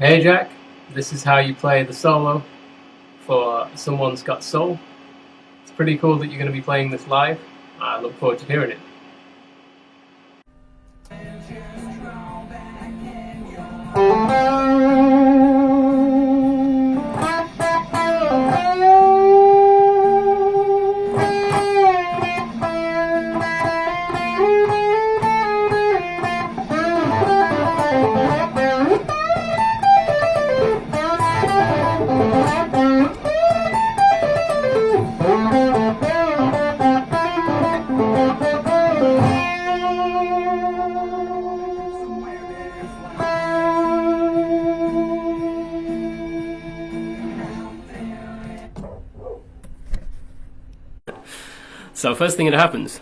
Hey Jack, this is how you play the solo for Someone's Got Soul. It's pretty cool that you're going to be playing this live. I look forward to hearing it. So first thing that happens,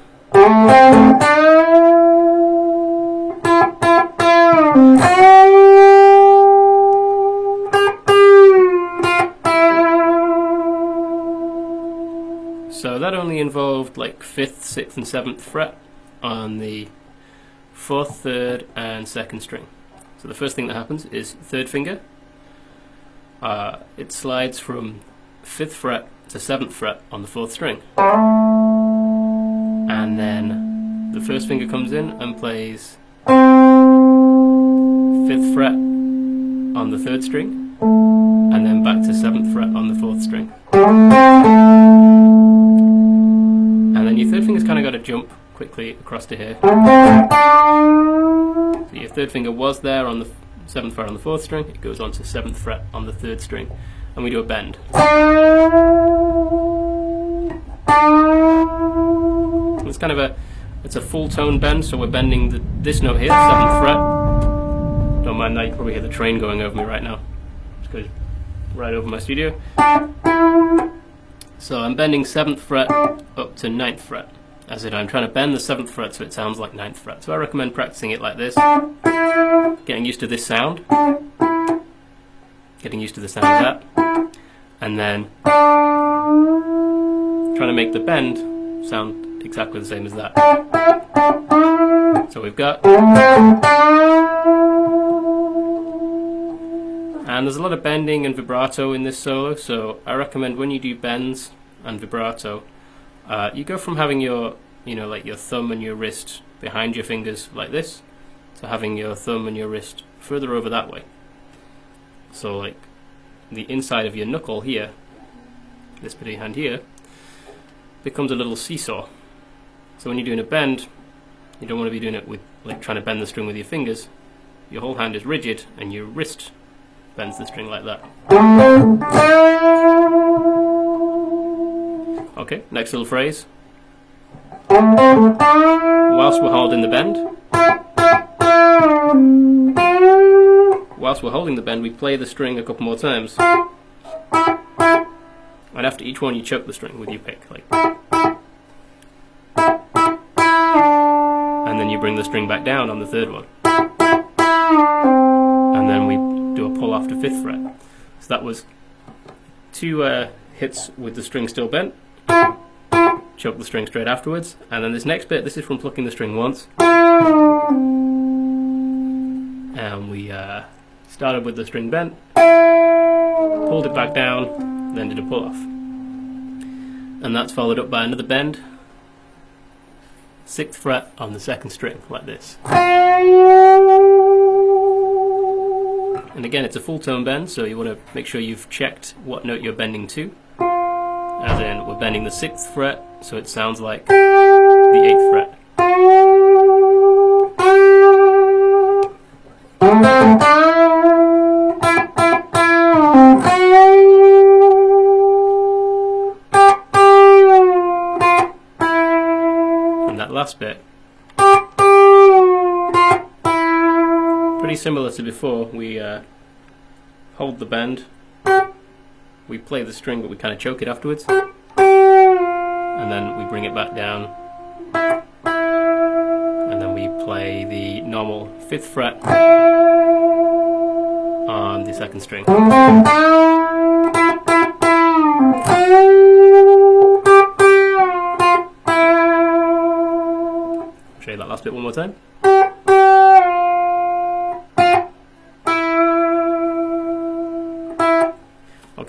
so that only involved like 5th, 6th and 7th fret on the 4th, 3rd and 2nd string. So the first thing that happens is 3rd finger, it slides from 5th fret to 7th fret on the 4th string. And then the 1st finger comes in and plays 5th fret on the 3rd string, and then back to 7th fret on the 4th string. And then your 3rd finger's kind of got to jump quickly across to here. So your 3rd finger was there on the 7th fret on the 4th string, it goes on to 7th fret on the 3rd string, and we do a bend. It's kind of it's a full tone bend, so we're bending this note here, 7th fret. Don't mind that, you probably hear the train going over me right now. It goes right over my studio. So I'm bending 7th fret up to 9th fret. As in, I'm trying to bend the 7th fret so it sounds like 9th fret. So I recommend practicing it like this. Getting used to this sound. Getting used to the sound of that. And then trying to make the bend sound exactly the same as that. So we've got, and there's a lot of bending and vibrato in this solo, so I recommend when you do bends and vibrato, you go from having your, like your thumb and your wrist behind your fingers like this, to having your thumb and your wrist further over that way. So like the inside of your knuckle here, this bit of your hand here, becomes a little seesaw. So when you're doing a bend, you don't want to be doing it with like trying to bend the string with your fingers. Your whole hand is rigid and your wrist bends the string like that. Okay, next little phrase. Whilst we're holding the bend, we play the string a couple more times. And after each one you choke the string with your pick, like. And then you bring the string back down on the 3rd one. And then we do a pull off to 5th fret. So that was 2 hits with the string still bent. Choke the string straight afterwards. And then this next bit, this is from plucking the string once. And we started with the string bent, pulled it back down, then did a pull off. And that's followed up by another bend, 6th fret on the 2nd string, like this. And again, it's a full tone bend, so you want to make sure you've checked what note you're bending to. As in, we're bending the 6th fret, so it sounds like the 8th fret. That last bit, pretty similar to before, we hold the bend, we play the string but we kind of choke it afterwards, and then we bring it back down, and then we play the normal 5th fret on the 2nd string. Show you that last bit one more time.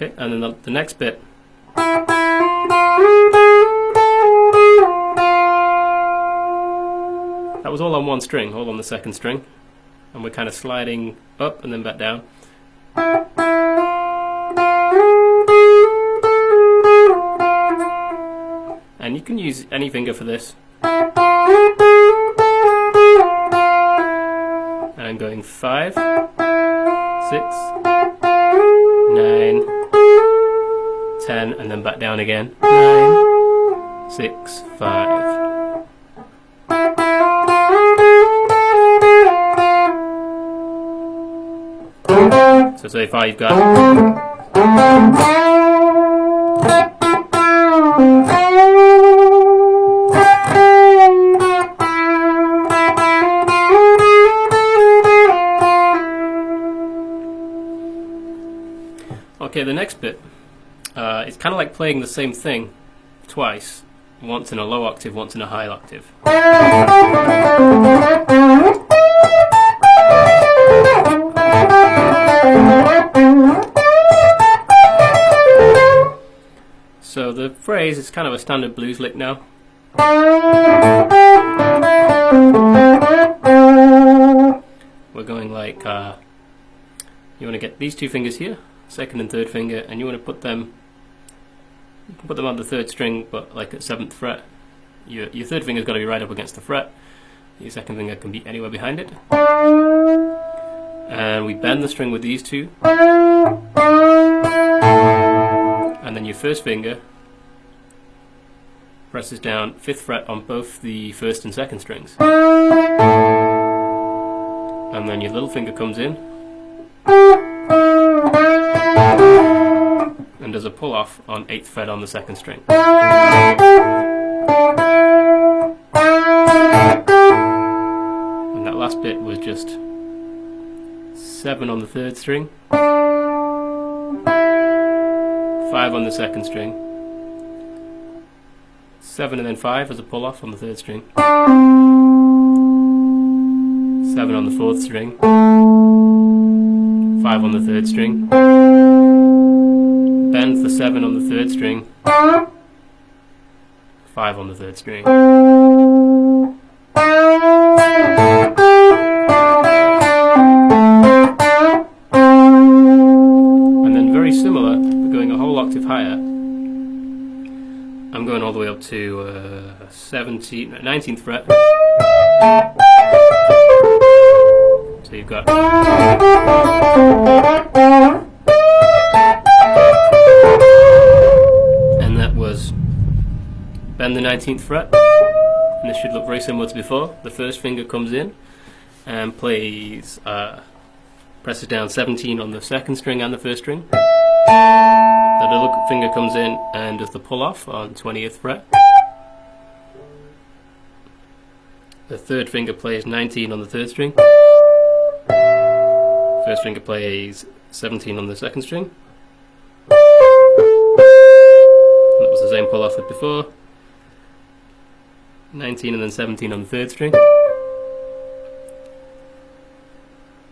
Okay, and then the next bit. That was all on one string, all on the second string. And we're kind of sliding up and then back down. And you can use any finger for this. And I'm going 5, 6, 9, 10, and then back down again. 9, 6, 5. So say 5, you've got. Okay, the next bit, it's kind of like playing the same thing twice, once in a low octave, once in a high octave. So the phrase is kind of a standard blues lick now. We're going like, you want to get these two fingers here, second and third finger, and you want to put them, you can put them on the third string, but like at 7th fret. Your third finger's got to be right up against the fret. Your second finger can be anywhere behind it. And we bend the string with these two. And then your first finger presses down 5th fret on both the first and second strings. And then your little finger comes in and does a pull off on 8th fret on the second string. And that last bit was just 7 on the third string, 5 on the second string, 7 and then 5 as a pull off on the third string, 7 on the fourth string, 5 on the third string, bend the 7 on the third string, 5 on the third string. And then very similar, but going a whole octave higher. I'm going all the way up to 19th fret. So you've got. And that was bend the 19th fret. And this should look very similar to before. The first finger comes in and plays, presses down 17 on the second string and the first string. The little finger comes in and does the pull off on 20th fret. The third finger plays 19 on the third string. First finger plays 17 on the second string. And that was the same pull off as before. 19 and then 17 on the third string.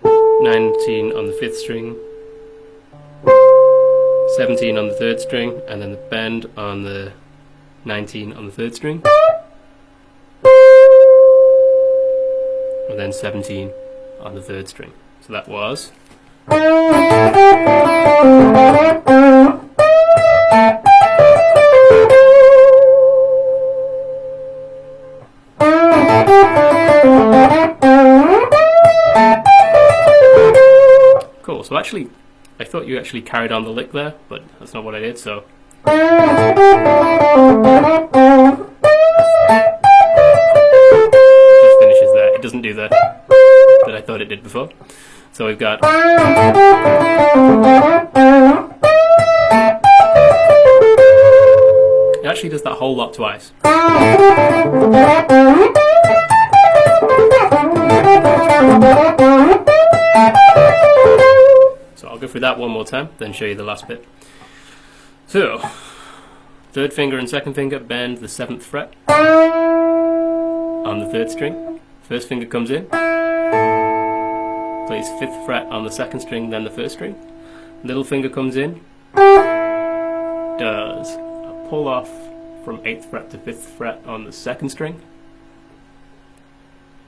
19 on the fifth string. 17 on the third string, and then the bend on the 19 on the third string. And then 17 on the third string. So that was. Cool, so actually, I thought you actually carried on the lick there, but that's not what I did, so. Just finishes there. It doesn't do that I thought it did before. So we've got. It actually does that whole lot twice. So I'll go through that one more time, then show you the last bit. So, third finger and second finger bend the 7th fret on the third string. First finger comes in, plays 5th fret on the second string, then the first string. Little finger comes in, does a pull off from 8th fret to 5th fret on the 2nd string.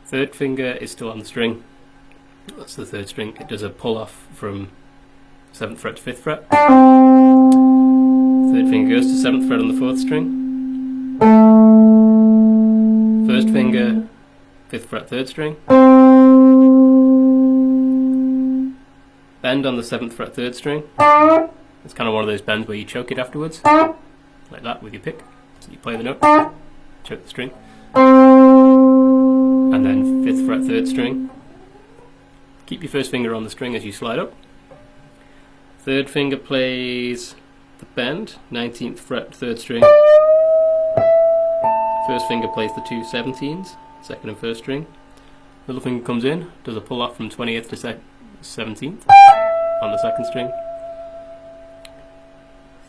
3rd finger is still on the string. That's the 3rd string. It does a pull off from 7th fret to 5th fret. 3rd finger goes to 7th fret on the 4th string. 1st finger, 5th fret, 3rd string. Bend on the 7th fret, 3rd string. It's kind of one of those bends where you choke it afterwards, like that with your pick. So you play the note, choke the string, and then 5th fret, 3rd string. Keep your 1st finger on the string as you slide up. 3rd finger plays the bend, 19th fret, 3rd string. 1st finger plays the 2 17s, 2nd and 1st string. Middle finger comes in, does a pull off from 20th to 17th on the 2nd string.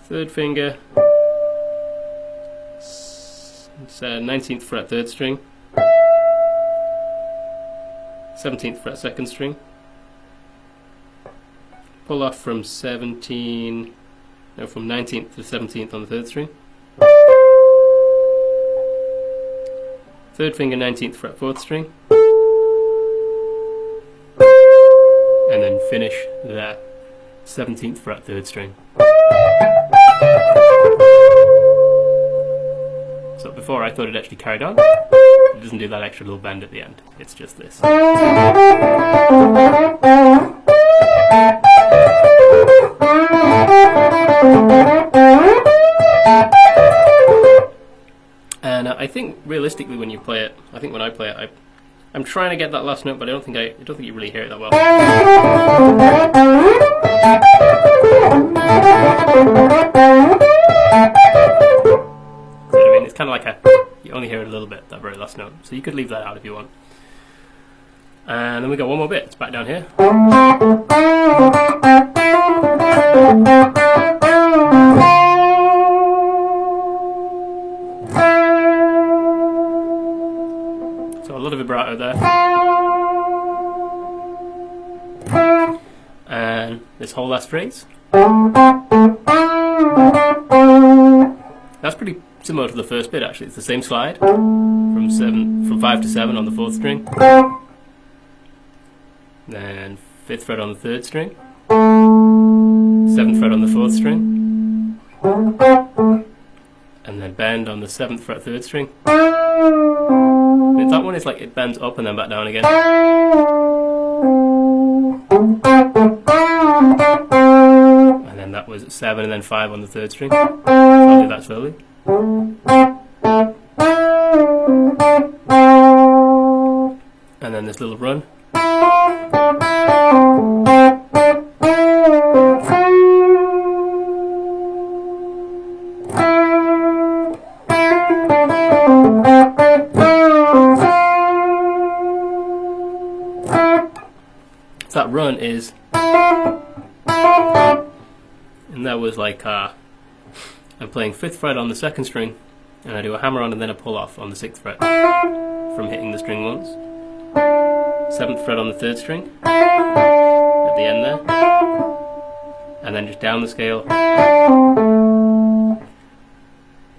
3rd finger, 19th fret, 3rd string. 17th fret, 2nd string. Pull off from from 19th to 17th on the 3rd string. 3rd finger, 19th fret, 4th string. And then finish there, 17th fret, 3rd string. So before I thought it actually carried on. It doesn't do that extra little bend at the end. It's just this. And I think realistically, when you play it, I think when I play it, I'm trying to get that last note, but I don't think you really hear it that well. I mean, it's kind of like you only hear it a little bit, that very last note. So you could leave that out if you want. And then we got one more bit. It's back down here. So a lot of vibrato there. And this whole last phrase. That's pretty similar to the first bit, actually. It's the same slide from 5 to 7 on the 4th string, then 5th fret on the 3rd string, 7th fret on the 4th string, and then bend on the 7th fret, 3rd string. And that one is like it bends up and then back down again. And then that was 7 and then 5 on the 3rd string. So I'll do that slowly. And then this little run. That run is, and that was like I'm playing 5th fret on the 2nd string, and I do a hammer on and then a pull off on the 6th fret from hitting the string once. 7th fret on the 3rd string at the end there, and then just down the scale.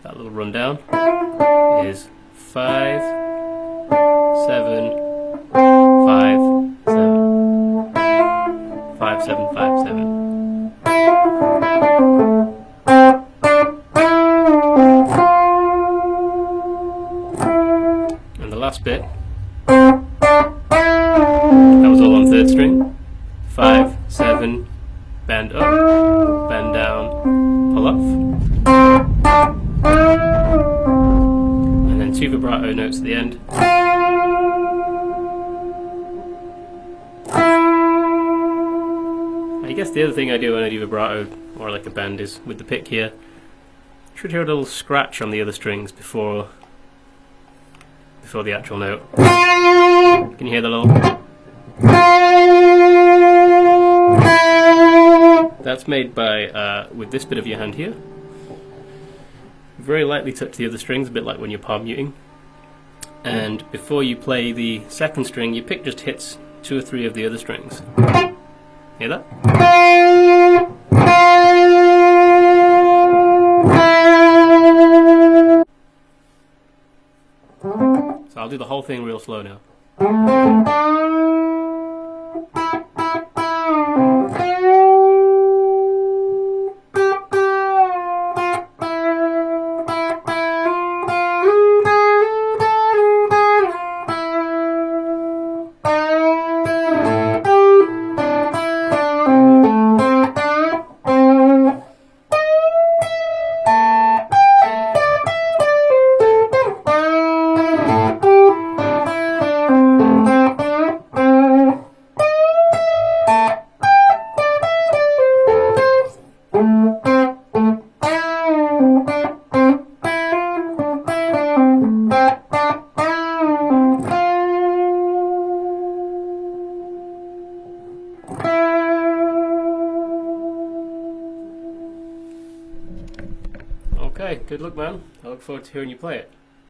That little run down is 5, 7, 5, 7, 5, 7, 5, 7. And the last bit, that was all on 3rd string. 5, 7, bend up, bend down, pull off. And then 2 vibrato notes at the end. I guess the other thing I do when I do vibrato, or like a bend, is with the pick here, you should hear a little scratch on the other strings before the actual note. Can you hear the little? That's made by, with this bit of your hand here. Very lightly touch the other strings, a bit like when you're palm muting. And before you play the 2nd string, your pick just hits 2 or 3 of the other strings. Hear that? do the whole thing real slow now. Okay, good luck, man. I look forward to hearing you play it.